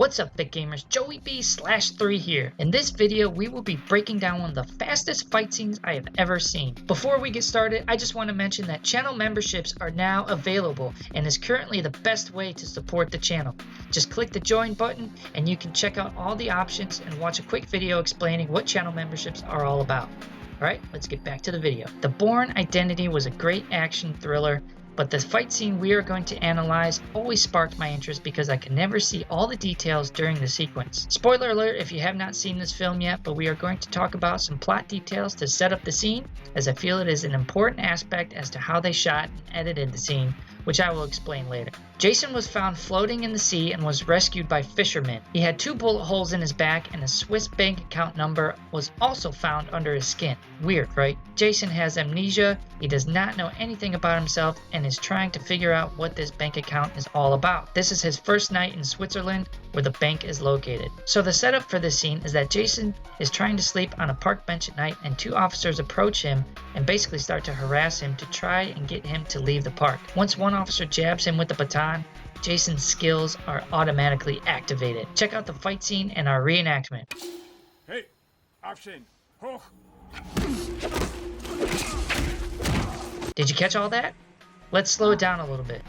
What's up, Fit Gamers? Joey B/3 here. In this video, we will be breaking down one of the fastest fight scenes I have ever seen. Before we get started, I just want to mention that channel memberships are now available and is currently the best way to support the channel. Just click the join button and you can check out all the options and watch a quick video explaining what channel memberships are all about. Alright, let's get back to the video. The Bourne Identity was a great action thriller, but the fight scene we are going to analyze always sparked my interest because I could never see all the details during the sequence. Spoiler alert if you have not seen this film yet, but we are going to talk about some plot details to set up the scene, as I feel it is an important aspect as to how they shot and edited the scene, which I will explain later. Jason was found floating in the sea and was rescued by fishermen. He had 2 bullet holes in his back and a Swiss bank account number was also found under his skin. Weird, right? Jason has amnesia, he does not know anything about himself and is trying to figure out what this bank account is all about. This is his first night in Switzerland where the bank is located. So the setup for this scene is that Jason is trying to sleep on a park bench at night and 2 officers approach him and basically start to harass him to try and get him to leave the park. Once one officer jabs him with the baton, Jason's skills are automatically activated. Check out the fight scene and our reenactment. Hey, Aufstehen, hoch! Did you catch all that? Let's slow it down a little bit.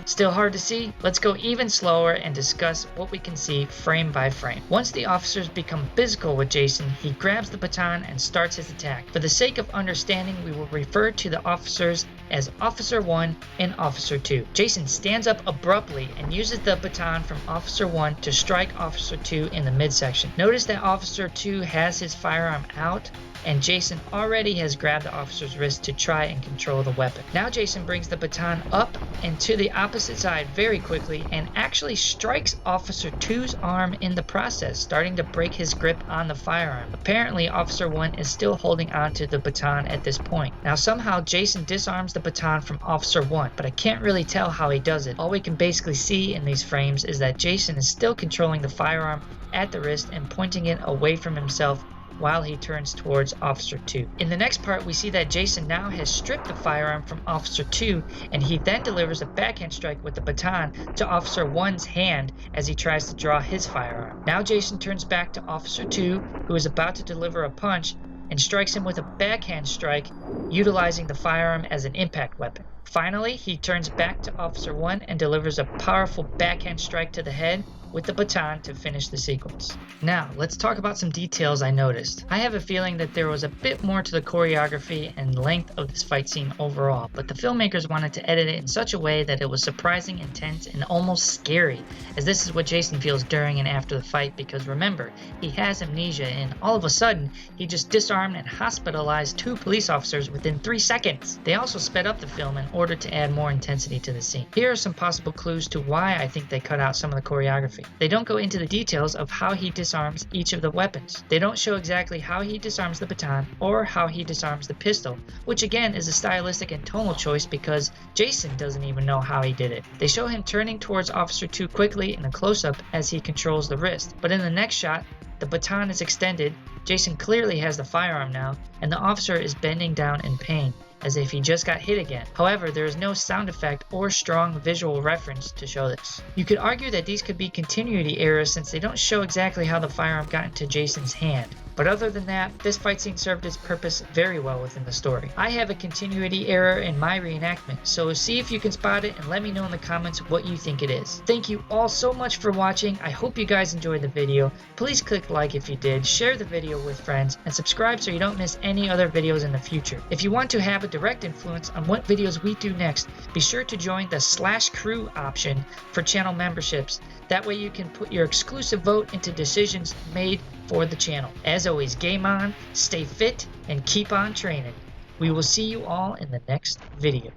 Still hard to see? Let's go even slower and discuss what we can see frame by frame. Once the officers become physical with Jason, he grabs the baton and starts his attack. For the sake of understanding, we will refer to the officers as Officer 1 and Officer 2. Jason stands up abruptly and uses the baton from Officer 1 to strike Officer 2 in the midsection. Notice that Officer 2 has his firearm out, and Jason already has grabbed the officer's wrist to try and control the weapon. Now Jason brings the baton up and to the opposite side very quickly and actually strikes Officer 2's arm in the process, starting to break his grip on the firearm. Apparently, Officer 1 is still holding on to the baton at this point. Now somehow Jason disarms the baton from Officer 1, but I can't really tell how he does it. All we can basically see in these frames is that Jason is still controlling the firearm at the wrist and pointing it away from himself while he turns towards Officer 2. In the next part, we see that Jason now has stripped the firearm from Officer 2, and he then delivers a backhand strike with the baton to Officer 1's hand as he tries to draw his firearm. Now Jason turns back to Officer 2, who is about to deliver a punch, and strikes him with a backhand strike, utilizing the firearm as an impact weapon. Finally, he turns back to Officer 1 and delivers a powerful backhand strike to the head with the baton to finish the sequence. Now, let's talk about some details I noticed. I have a feeling that there was a bit more to the choreography and length of this fight scene overall, but the filmmakers wanted to edit it in such a way that it was surprising, intense, and almost scary, as this is what Jason feels during and after the fight, because remember, he has amnesia and all of a sudden, he just disarmed and hospitalized 2 police officers within 3 seconds. They also sped up the film in order to add more intensity to the scene. Here are some possible clues to why I think they cut out some of the choreography. They don't go into the details of how he disarms each of the weapons. They don't show exactly how he disarms the baton or how he disarms the pistol, which again is a stylistic and tonal choice because Jason doesn't even know how he did it. They show him turning towards Officer 2 quickly in a close-up as he controls the wrist, but in the next shot, the baton is extended, Jason clearly has the firearm now, and the officer is bending down in pain, as if he just got hit again. However, there is no sound effect or strong visual reference to show this. You could argue that these could be continuity errors since they don't show exactly how the firearm got into Jason's hand. But other than that, this fight scene served its purpose very well within the story. I have a continuity error in my reenactment, so see if you can spot it and let me know in the comments what you think it is. Thank you all so much for watching. I hope you guys enjoyed the video. Please click like if you did, share the video with friends, and subscribe so you don't miss any other videos in the future. If you want to have a direct influence on what videos we do next, be sure to join the /crew option for channel memberships. That way you can put your exclusive vote into decisions made for the channel. As always, game on, stay fit, and keep on training. We will see you all in the next video.